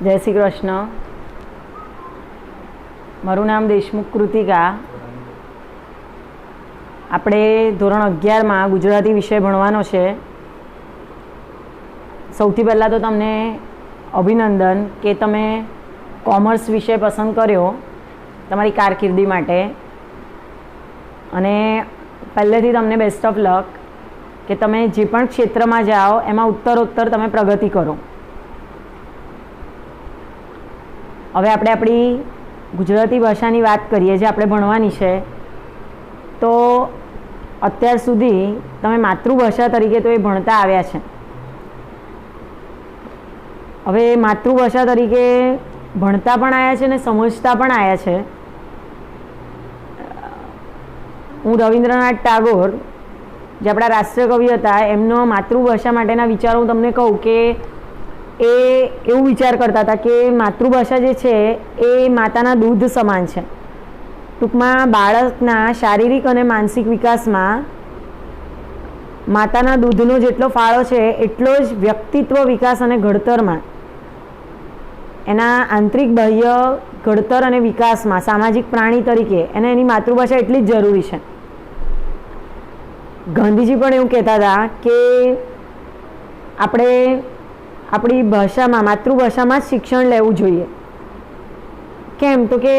જય શ્રી કૃષ્ણ. મારું નામ દેશમુખ કૃતિકા. આપણે ધોરણ 11માં ગુજરાતી વિષય ભણવાનો છે. સૌથી પહેલાં તો તમને અભિનંદન કે તમે કોમર્સ વિષય પસંદ કર્યો તમારી કારકિર્દી માટે, અને પહેલેથી તમને બેસ્ટ ઓફ લક કે તમે જે પણ ક્ષેત્રમાં જાઓ એમાં ઉત્તરોત્તર તમે પ્રગતિ કરો. હવે આપણે આપણી ગુજરાતી ભાષાની વાત કરીએ જે આપણે ભણવાની છે. તો અત્યાર સુધી તમે માતૃભાષા તરીકે તો એ ભણતા આવ્યા છે. હવે માતૃભાષા તરીકે ભણતા પણ આવ્યા છે ને સમજતા પણ આવ્યા છે. હું રવિન્દ્રનાથ ટાગોર જે આપણા રાષ્ટ્રકવિ હતા એમનો માતૃભાષા માટેના વિચારો હું તમને કહું કે એ એવું વિચાર કરતા હતા કે માતૃભાષા જે છે એ માતાના દૂધ સમાન છે. ટૂંકમાં બાળકના શારીરિક અને માનસિક વિકાસમાં માતાના દૂધનો જેટલો ફાળો છે એટલો જ વ્યક્તિત્વ વિકાસ અને ઘડતરમાં, એના આંતરિક બાહ્ય ઘડતર અને વિકાસમાં સામાજિક પ્રાણી તરીકે એને એની માતૃભાષા એટલી જ જરૂરી છે. ગાંધીજી પણ એવું કહેતા હતા કે આપણે આપણી ભાષામાં માતૃભાષામાં જ શિક્ષણ લેવું જોઈએ. કેમ તો કે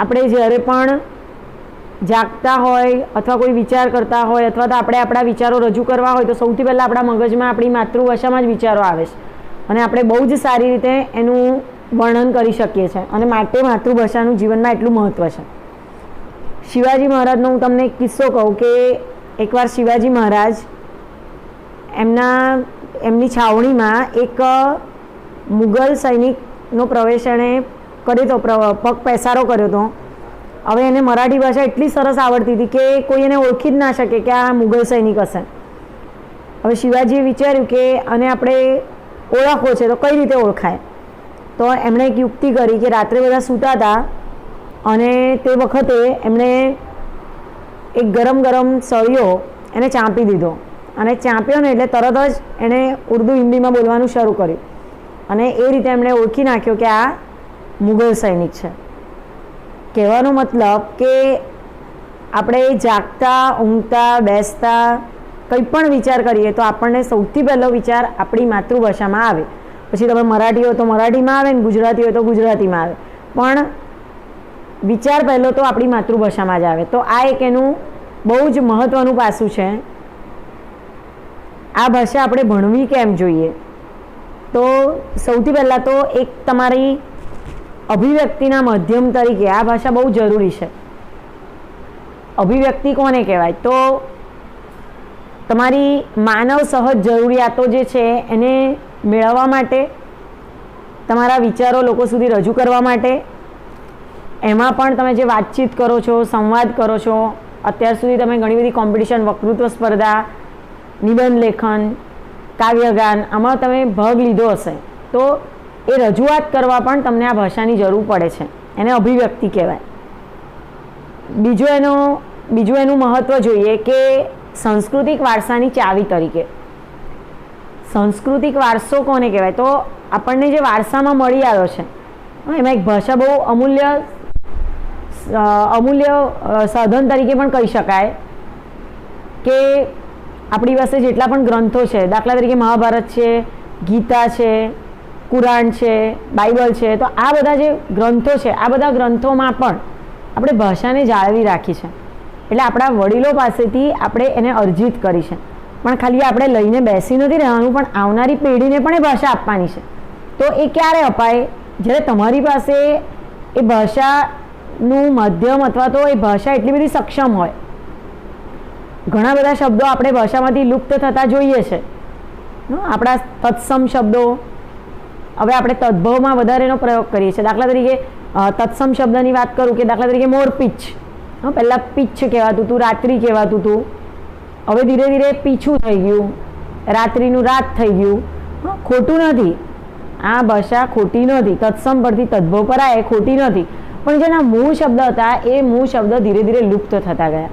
આપણે જ્યારે પણ જાગતા હોય અથવા કોઈ વિચાર કરતા હોય અથવા તો આપણે આપણા વિચારો રજૂ કરવા હોય તો સૌથી પહેલાં આપણા મગજમાં આપણી માતૃભાષામાં જ વિચારો આવે છે અને આપણે બહુ જ સારી રીતે એનું વર્ણન કરી શકીએ છીએ, અને માટે માતૃભાષાનું જીવનમાં એટલું મહત્ત્વ છે. શિવાજી મહારાજનો હું તમને એક કિસ્સો કહું કે એકવાર શિવાજી મહારાજ એમની છાવણીમાં એક મુગલ સૈનિકનો પ્રવેશ એણે કર્યો હતો, પગ પેસારો કર્યો હતો. હવે એને મરાઠી ભાષા એટલી સરસ આવડતી હતી કે કોઈ એને ઓળખી જ ના શકે કે આ મુગલ સૈનિક હશે. હવે શિવાજીએ વિચાર્યું કે આને આપણે ઓળખવો છે તો કઈ રીતે ઓળખાય. તો એમણે એક યુક્તિ કરી કે રાત્રે બધા સૂતા હતા અને તે વખતે એમણે એક ગરમ સળિયો એને ચાંપી દીધો, અને ચાંપ્યો ને એટલે તરત જ એણે ઉર્દુ હિન્દીમાં બોલવાનું શરૂ કર્યું, અને એ રીતે એમણે ઓળખી નાખ્યો કે આ મુગલ સૈનિક છે. કહેવાનો મતલબ કે આપણે જાગતા, ઊંઘતા, બેસતા કંઈ પણ વિચાર કરીએ તો આપણને સૌથી પહેલો વિચાર આપણી માતૃભાષામાં આવે. પછી તમે મરાઠી હોય તો મરાઠીમાં આવે ને ગુજરાતી હોય તો ગુજરાતીમાં આવે, પણ વિચાર પહેલો તો આપણી માતૃભાષામાં જ આવે. તો આ એક એનું બહુ જ મહત્ત્વનું પાસું છે. આ ભાષા આપણે ભણવી કેમ જોઈએ? તો સૌથી પહેલાં તો એક તમારી અભિવ્યક્તિના માધ્યમ તરીકે આ ભાષા બહુ જરૂરી છે. અભિવ્યક્તિ કોને કહેવાય? તો તમારી માનવ સહજ જરૂરિયાતો જે છે એને મેળવવા માટે, તમારા વિચારો લોકો સુધી રજૂ કરવા માટે, એમાં પણ તમે જે વાતચીત કરો છો, સંવાદ કરો છો, અત્યાર સુધી તમે ઘણી બધી કોમ્પિટિશન, વક્તૃત્વ સ્પર્ધા, નિબંધ લેખન, કાવ્યગાન આમાં તમે ભાગ લીધો હશે, તો એ રજૂઆત કરવા પણ તમને આ ભાષાની જરૂર પડે છે. એને અભિવ્યક્તિ કહેવાય. બીજું એનું મહત્ત્વ જોઈએ કે સાંસ્કૃતિક વારસાની ચાવી તરીકે. સાંસ્કૃતિક વારસો કોને કહેવાય? તો આપણને જે વારસામાં મળી આવ્યો છે એમાં એક ભાષા બહુ અમૂલ્ય સાધન તરીકે પણ કહી શકાય કે આપણી પાસે જેટલા પણ ગ્રંથો છે, દાખલા તરીકે મહાભારત છે, ગીતા છે, કુરાન છે, બાઇબલ છે, તો આ બધા જે ગ્રંથો છે આ બધા ગ્રંથોમાં પણ આપણે ભાષાને જાળવી રાખી છે. એટલે આપણા વડીલો પાસેથી આપણે એને અર્જિત કરી છે, પણ ખાલી આપણે લઈને બેસી નથી રહેવાનું, પણ આવનારી પેઢીને પણ એ ભાષા આપવાની છે. તો એ ક્યારે અપાય? જ્યારે તમારી પાસે એ ભાષાનું માધ્યમ અથવા તો એ ભાષા એટલી બધી સક્ષમ હોય. ઘણા બધા શબ્દો આપણે ભાષામાંથી લુપ્ત થતા જોઈએ છે. આપણા તત્સમ શબ્દો, હવે આપણે તદ્ભવમાં વધારે એનો પ્રયોગ કરીએ છીએ. દાખલા તરીકે તત્સમ શબ્દની વાત કરું કે દાખલા તરીકે મોરપીંછ, પહેલાં પીચ્છ કહેવાતું હતું, રાત્રિ કહેવાતું હતું. હવે ધીરે ધીરે પીછું થઈ ગયું, રાત્રિનું રાત થઈ ગયું. ખોટું નથી, આ ભાષા ખોટી નથી. તત્સમ પરથી તદ્ભવ પર આવે ખોટી નથી, પણ જેના મૂળ શબ્દ હતા એ મૂળ શબ્દ ધીરે ધીરે લુપ્ત થતા ગયા.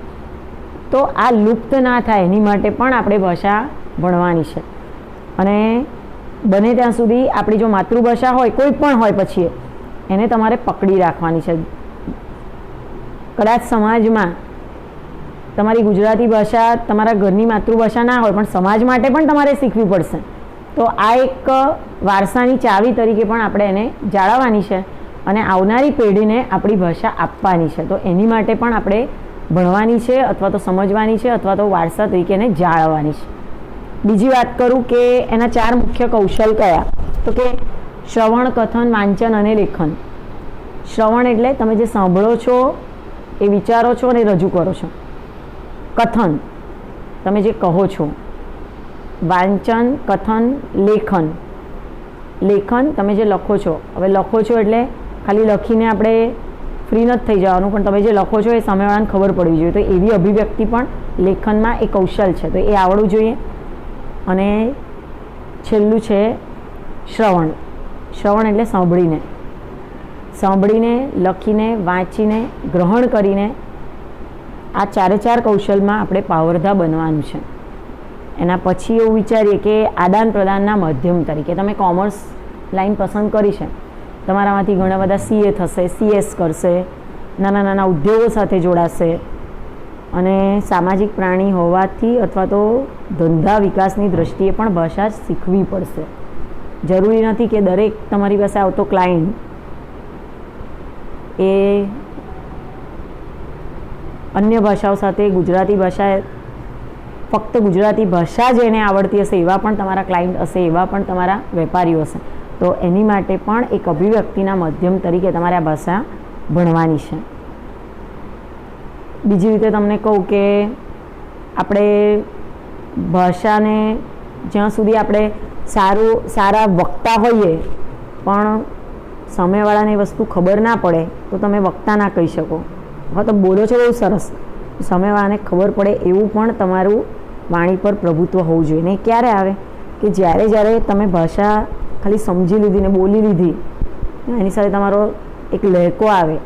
તો આ લુપ્ત ના થાય એની માટે પણ આપણે ભાષા ભણવાની છે. અને બને ત્યાં સુધી આપણી જો માતૃભાષા હોય કોઈ પણ હોય પછી એને તમારે પકડી રાખવાની છે. કદાચ સમાજમાં તમારી ગુજરાતી ભાષા તમારા ઘરની માતૃભાષા ના હોય પણ સમાજ માટે પણ તમારે શીખવી પડશે. તો આ એક વારસાની ચાવી તરીકે પણ આપણે એને જાળવવાની છે અને આવનારી પેઢીને આપણી ભાષા આપવાની છે. તો એની માટે પણ આપણે ભણવાની છે અથવા તો સમજવાની છે અથવા તો વારસા તરીકે એને જાળવવાની છે. બીજી વાત કરું કે એના 4 મુખ્ય કૌશલ કયા, તો કે શ્રવણ, કથન, વાંચન અને લેખન. શ્રવણ એટલે તમે જે સાંભળો છો એ વિચારો છો અને રજૂ કરો છો. કથન તમે જે કહો છો. વાંચન, કથન, લેખન. લેખન તમે જે લખો છો. હવે લખો છો એટલે ખાલી લખીને આપણે ફ્રી નથી થઈ જવાનું, પણ તમે જે લખો છો એ સામેવાળાને ખબર પડવી જોઈએ. તો એવી અભિવ્યક્તિ પણ લેખનમાં એ કૌશલ છે, તો એ આવડવું જોઈએ. અને છેલ્લું છે શ્રવણ. શ્રવણ એટલે સાંભળીને, લખીને, વાંચીને, ગ્રહણ કરીને આ 4 કૌશલમાં આપણે પાવરધા બનવાનું છે. એના પછી એવું વિચારીએ કે આદાન પ્રદાનના માધ્યમ તરીકે તમે કોમર્સ લાઈન પસંદ કરી છે, તમારામાંથી ઘણા બધા CA થશે, CS કરશે, નાના નાના ઉદ્યોગો સાથે જોડાશે અને સામાજિક પ્રાણી હોવાથી અથવા તો ધંધા વિકાસની દ્રષ્ટિએ પણ ભાષા શીખવી પડશે. જરૂરી નથી કે દરેક તમારી પાસે આવતો ક્લાયન્ટ એ અન્ય ભાષાઓ સાથે ગુજરાતી ભાષા ફક્ત ગુજરાતી ભાષા જ એને આવડતી હશે એવા પણ તમારા ક્લાયન્ટ હશે, એવા પણ તમારા વેપારીઓ હશે. તો એની માટે પણ એક અભિવ્યક્તિના માધ્યમ તરીકે તમારે આ ભાષા ભણવાની છે. બીજી રીતે તમને કહું કે આપણે ભાષાને જ્યાં સુધી આપણે સારા વક્તા હોઈએ પણ સામેવાળાને એ વસ્તુ ખબર ના પડે તો તમે વક્તા ના કહી શકો. હા, તો બોલો છો બહુ સરસ, સામેવાળાને ખબર પડે એવું પણ તમારું વાણી પર પ્રભુત્વ હોવું જોઈએ. નહીં ક્યારે આવે કે જ્યારે તમે ભાષા ખાલી સમજી લીધી ને બોલી લીધી, એની સાથે તમારો એક લહેકો આવે.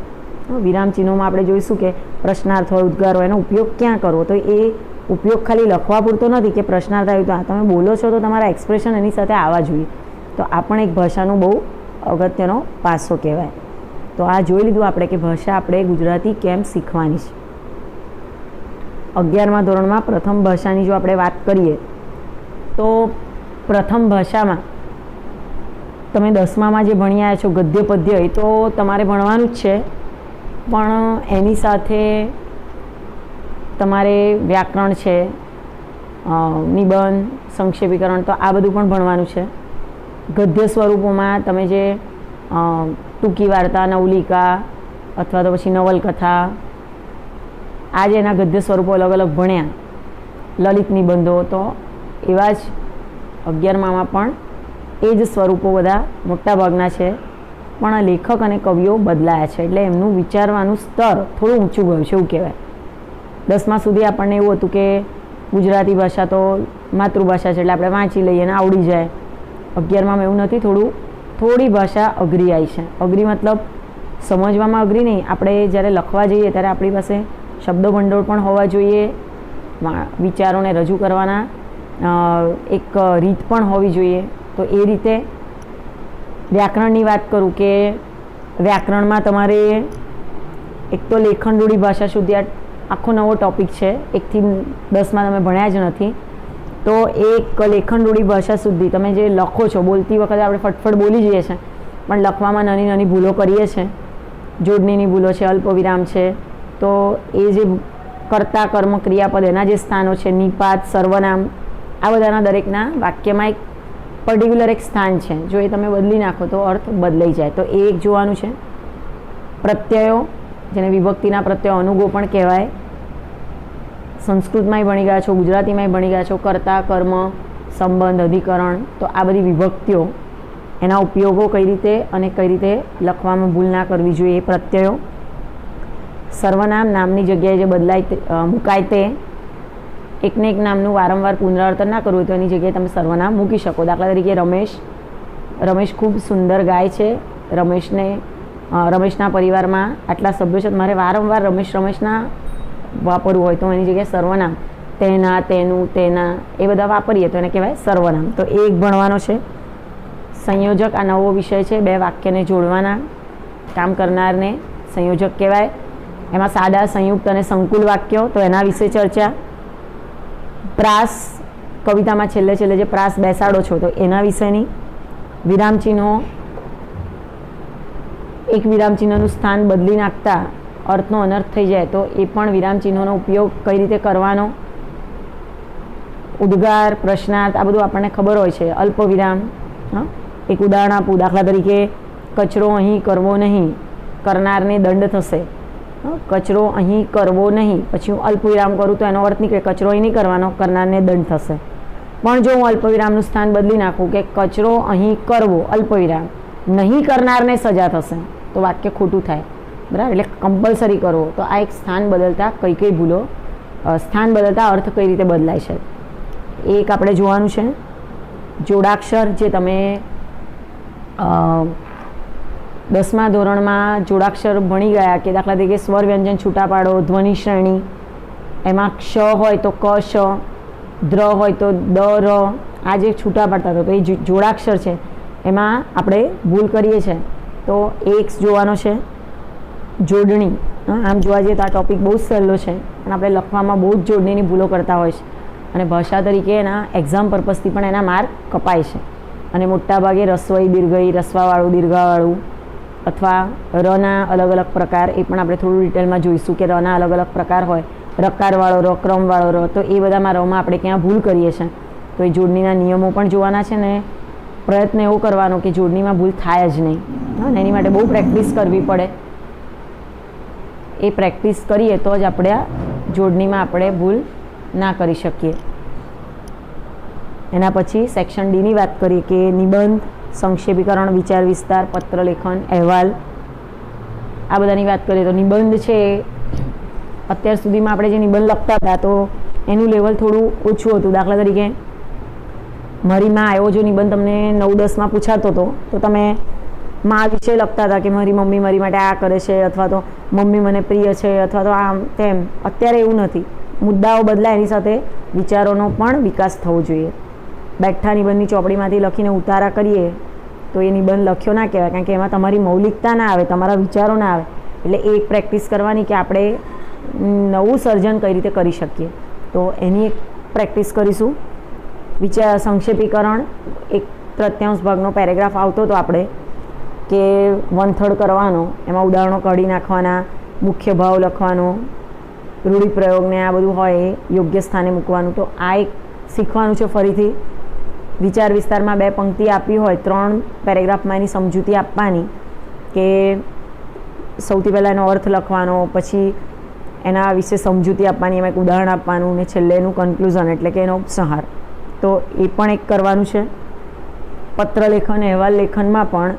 વિરામ ચિહ્નોમાં આપણે જોઈશું કે પ્રશ્નાર્થ હોય, ઉદ્ગાર હોય, એનો ઉપયોગ ક્યાં કરવો. તો એ ઉપયોગ ખાલી લખવા પૂરતો નથી કે પ્રશ્નાર્થ આવ્યું તો તમે બોલો છો તો તમારા એક્સપ્રેશન એની સાથે આવવા જોઈએ. તો આ પણ એક ભાષાનું બહુ અગત્યનો પાસો કહેવાય. તો આ જોઈ લીધું આપણે કે ભાષા આપણે ગુજરાતી કેમ શીખવાની છે. 11મા ધોરણમાં પ્રથમ ભાષાની જો આપણે વાત કરીએ તો પ્રથમ ભાષામાં તમે 10મામાં જે ભણી આવ્યા છો ગદ્ય પદ્ય એ તો તમારે ભણવાનું જ છે, પણ એની સાથે તમારે વ્યાકરણ છે, નિબંધ, સંક્ષેપીકરણ, તો આ બધું પણ ભણવાનું છે. ગદ્ય સ્વરૂપોમાં તમે જે ટૂંકી વાર્તા, નવલિકા અથવા તો પછી નવલકથા, આ જે એના ગદ્ય સ્વરૂપો અલગ અલગ ભણ્યા, લલિત નિબંધો, તો એવા જ 11મામાં પણ એ જ સ્વરૂપો બધા મોટાભાગના છે, પણ લેખક અને કવિઓ બદલાયા છે એટલે એમનું વિચારવાનું સ્તર થોડું ઊંચું ગયું છે એવું કહેવાય. 10મા સુધી આપણને એવું હતું કે ગુજરાતી ભાષા તો માતૃભાષા છે એટલે આપણે વાંચી લઈએ અને આવડી જાય. 11માં એવું નથી, થોડી ભાષા અઘરી આવી છે. અઘરી મતલબ સમજવામાં અઘરી નહીં, આપણે જ્યારે લખવા જઈએ ત્યારે આપણી પાસે શબ્દ ભંડોળ પણ હોવા જોઈએ, વિચારોને રજૂ કરવાના એક રીત પણ હોવી જોઈએ. તો એ રીતે વ્યાકરણની વાત કરું કે વ્યાકરણમાં તમારે એક તો લેખન રૂઢી ભાષા સુધી આખો નવો ટૉપિક છે, 1 થી 10માં તમે ભણ્યા જ નથી. તો એક લેખન રૂઢી ભાષા સુધી તમે જે લખો છો, બોલતી વખતે આપણે ફટફટ બોલી જઈએ છીએ પણ લખવામાં નાની નાની ભૂલો કરીએ છીએ, જોડણીની ભૂલો છે, અલ્પવિરામ છે. તો એ જે કર્તા, કર્મ, ક્રિયાપદ એના જે સ્થાનો છે, નિપાત, સર્વનામ, આ બધાના દરેકના વાક્યમાં એક પર્ટિક્યુલર એક સ્થાન છે. જો એ તમે બદલી નાખો તો અર્થ બદલાઈ જાય. તો એ એક જોવાનું છે. પ્રત્યયો, જેને વિભક્તિના પ્રત્યયો અનુગો પણ કહેવાય, સંસ્કૃતમાંય ભણી ગયા છો, ગુજરાતીમાંય ભણી ગયા છો, કર્તા, કર્મ, સંબંધ, અધિકરણ, તો આ બધી વિભક્તિઓ, એના ઉપયોગો કઈ રીતે અને કઈ રીતે લખવામાં ભૂલ ના કરવી જોઈએ, એ પ્રત્યયો. સર્વનામ, નામની જગ્યાએ જે મુકાય તે, એકને એક નામનું વારંવાર પુનરાવર્તન ના કરવું તો એની જગ્યાએ તમે સર્વનામ મૂકી શકો. દાખલા તરીકે રમેશ ખૂબ સુંદર ગાય છે, રમેશના પરિવારમાં આટલા સભ્યો છે, મારે વારંવાર રમેશના વાપરવું હોય તો એની જગ્યાએ સર્વનામ, તેના, તેનું, તેના, એ બધા વાપરીએ તો એને કહેવાય સર્વનામ. તો એ એક ભણવાનો છે. સંયોજક આ નવો વિષય છે. બે વાક્યને જોડવાના કામ કરનારને સંયોજક કહેવાય. એમાં સાદા, સંયુક્ત અને સંકુલ વાક્યો, તો એના વિશે ચર્ચા. પ્રાસ, કવિતામાં છેલ્લે છેલ્લે જે પ્રાસ બેસાડો છો તો એના વિશેની. વિરામચિહ્નો, એક વિરામચિહ્નનું સ્થાન બદલી નાખતા અર્થનો અનર્થ થઈ જાય તો એ પણ વિરામચિહ્નોનો ઉપયોગ કઈ રીતે કરવાનો. ઉદ્ગાર, પ્રશ્નાર્થ આ બધું આપણને ખબર હોય છે. અલ્પ વિરામ, એક ઉદાહરણ આપું. દાખલા તરીકે કચરો અહીં કરવો નહીં, કરનારને દંડ થશે. કચરો અહીં કરવો નહીં, પછી હું અલ્પ વિરામ કરું તો એનો અર્થ નહીં કે કચરો અહીં નહીં કરવાનો, કરનારને દંડ થશે. પણ જો હું અલ્પ વિરામનું સ્થાન બદલી નાખું કે કચરો અહીં કરવો અલ્પ વિરામ, નહીં કરનારને સજા થશે, તો વાક્ય ખોટું થાય. બરાબર, એટલે કમ્પલસરી કરવો. તો આ એક સ્થાન બદલતા કઈ કઈ ભૂલો, સ્થાન બદલતા અર્થ કઈ રીતે બદલાય છે એ એક આપણે જોવાનું છે. જોડાક્ષર, જે તમે 10મા ધોરણમાં જોડાક્ષર ભણી ગયા કે દાખલા તરીકે સ્વર વ્યંજન છૂટા પાડો, ધ્વનિ શ્રેણી, એમાં ક્ષ હોય તો ક શ, દ્ર હોય તો દ ર, આ જે છૂટા પાડતા હતા તો એ જોડાક્ષર છે એમાં આપણે ભૂલ કરીએ છીએ તો એક જોવાનો છે. જોડણી, આમ જોવા જઈએ તો આ ટૉપિક બહુ જ સહેલો છે પણ આપણે લખવામાં બહુ જ જોડણીની ભૂલો કરતા હોય છે અને ભાષા તરીકે એના એક્ઝામ પર્પઝથી પણ એના માર્ક કપાય છે. અને મોટાભાગે રસ્વઈ, દીર્ઘઈ, રસ્વાવાળું, દીર્ઘાવાળું અથવારના અલગ અલગ પ્રકાર, એ પણ આપણે થોડું ડિટેલમાં જોઈશું કેરના અલગ અલગ પ્રકાર હોય. રકારવાળો ર, ક્રમવાળો ર, તો એ બધામાં રમાં આપણે ક્યાં ભૂલ કરીએ છીએ તો એ જોડણીના નિયમો પણ જોવાના છે ને પ્રયત્ન એવો કરવાનો કે જોડણીમાં ભૂલ થાય જ નહીં. અને એની માટે બહુ પ્રેક્ટિસ કરવી પડે. એ પ્રેક્ટિસ કરીએ તો જ આપણે જોડણીમાં આપણે ભૂલ ના કરી શકીએ. એના પછી સેક્શન ડીની વાત કરીએ કે નિબંધ, સંક્ષેપીકરણ, વિચાર વિસ્તાર, પત્ર લેખન, અહેવાલ, આ બધાની વાત કરીએ તો નિબંધ છે અત્યાર સુધીમાં આપણે જે નિબંધ લખતા હતા તો એનું લેવલ થોડું ઓછું હતું. દાખલા તરીકે મારી માં આવ્યો જો નિબંધ તમને 9-10માં પૂછાતો હતો તો તમે માં વિશે લખતા હતા કે મારી મમ્મી મારી માટે આ કરે છે અથવા તો મમ્મી મને પ્રિય છે અથવા તો આમ તેમ. અત્યારે એવું નથી. મુદ્દાઓ બદલાય એની સાથે વિચારોનો પણ વિકાસ થવો જોઈએ. બેઠા નિબંધની ચોપડીમાંથી લખીને ઉતારા કરીએ તો એ નિબંધ લખ્યો ના કહેવાય, કારણ કે એમાં તમારી મૌલિકતા ના આવે, તમારા વિચારો ના આવે. એટલે એ એક પ્રેક્ટિસ કરવાની કે આપણે નવું સર્જન કઈ રીતે કરી શકીએ, તો એની એક પ્રેક્ટિસ કરીશું. વિચાર સંક્ષેપીકરણ, 1/3 ભાગનો પેરેગ્રાફ આવતો હતો આપણે કે 1/3 કરવાનો, એમાં ઉદાહરણો કાઢી નાખવાના, મુખ્ય ભાવ લખવાનો, રૂઢિપ્રયોગને આ બધું હોય એ યોગ્ય સ્થાને મૂકવાનું. તો આ એક શીખવાનું છે ફરીથી. વિચાર વિસ્તારમાં 2 પંક્તિ આપી હોય, 3 પેરેગ્રાફમાં એની સમજૂતી આપવાની કે સૌથી પહેલાં એનો અર્થ લખવાનો, પછી એના વિશે સમજૂતી આપવાની, એમાં એક ઉદાહરણ આપવાનું ને છેલ્લે એનું કન્ક્લુઝન એટલે કે એનો ઉપસંહાર. તો એ પણ એક કરવાનું છે. પત્ર લેખન, અહેવાલ લેખનમાં પણ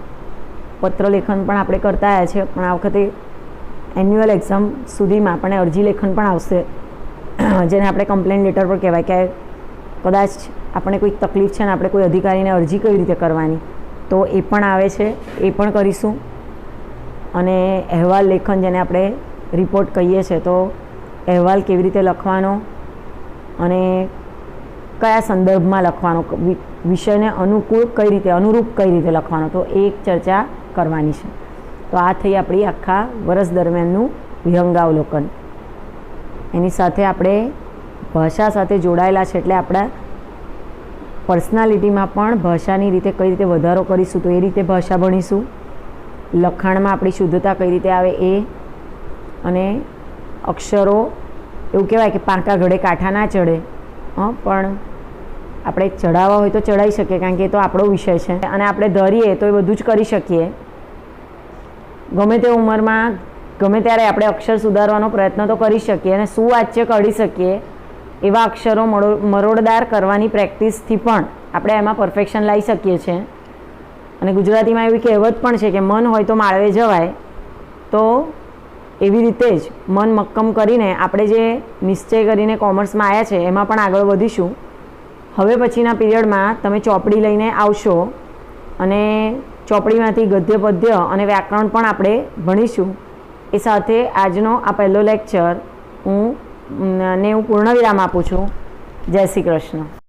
પત્ર લેખન પણ આપણે કરતા આવ્યા છે પણ આ વખતે એન્યુઅલ એક્ઝામ સુધીમાં આપણને અરજી લેખન પણ આવશે જેને આપણે કમ્પ્લેન લેટર પર કહેવાય કે કદાચ આપણે કોઈ તકલીફ છે ને આપણે કોઈ અધિકારીને અરજી કઈ રીતે કરવાની, તો એ પણ આવે છે, એ પણ કરીશું. અને અહેવાલ લેખન જેને આપણે રિપોર્ટ કહીએ છીએ, તો અહેવાલ કેવી રીતે લખવાનો અને કયા સંદર્ભમાં લખવાનો, વિષયને અનુકૂળ કઈ રીતે, અનુરૂપ કઈ રીતે લખવાનો, તો એ એક ચર્ચા કરવાની છે. તો આ થઈ આપણી આખા વર્ષ દરમિયાનનું વિહંગાવલોકન. એની સાથે આપણે ભાષા સાથે જોડાયેલા છે એટલે આપણા પર્સનાલિટીમાં પણ ભાષાની રીતે કઈ રીતે વધારો કરીશું તો એ રીતે ભાષા ભણીશું. લખાણમાં આપણી શુદ્ધતા કઈ રીતે આવે એ, અને અક્ષરો એવું કહેવાય કે પાંકા ઘડે કાંઠા ના ચડે, પણ આપણે ચડાવવા હોય તો ચડાવી શકીએ કારણ કે એ તો આપણો વિષય છે અને આપણે ધરીએ તો એ બધું જ કરી શકીએ. ગમે તે ઉંમરમાં ગમે ત્યારે આપણે અક્ષર સુધારવાનો પ્રયત્ન તો કરી શકીએ અને સુવાચ્ય કાઢી શકીએ. એવા અક્ષરો મરોડદાર કરવાની પ્રેક્ટિસથી પણ આપણે એમાં પરફેક્શન લાવી શકીએ છીએ. અને ગુજરાતીમાં એવી કહેવત પણ છે કે મન હોય તો માળવે જવાય. તો એવી રીતે જ મન મક્કમ કરીને આપણે જે નિશ્ચય કરીને કોમર્સમાં આવ્યા છે એમાં પણ આગળ વધીશું. હવે પછીના પીરિયડમાં તમે ચોપડી લઈને આવશો અને ચોપડીમાંથી ગદ્ય પદ્ય અને વ્યાકરણ પણ આપણે ભણીશું. એ સાથે આજનો આ પહેલો લેક્ચર હું પૂર્ણ વિરામ આપું છું. જય શ્રી કૃષ્ણ.